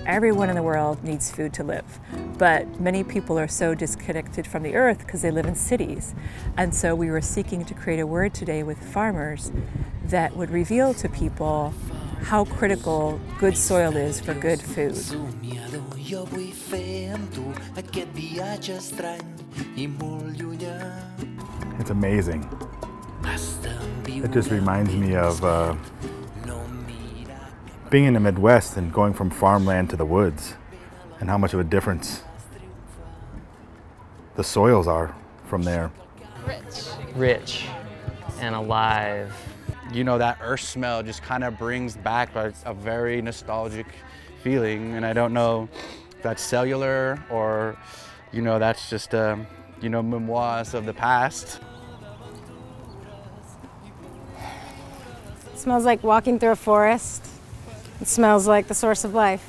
Everyone in the world needs food to live, but many people are so disconnected from the earth because they live in cities. And so we were seeking to create a word today with farmers that would reveal to people how critical good soil is for good food. It's amazing. It just reminds me of being in the Midwest and going from farmland to the woods, and how much of a difference the soils are from there. Rich and alive. You know, that earth smell just kind of brings back a very nostalgic feeling, and I don't know if that's cellular or, you know, that's just, you know, memoirs of the past. It smells like walking through a forest. It smells like the source of life.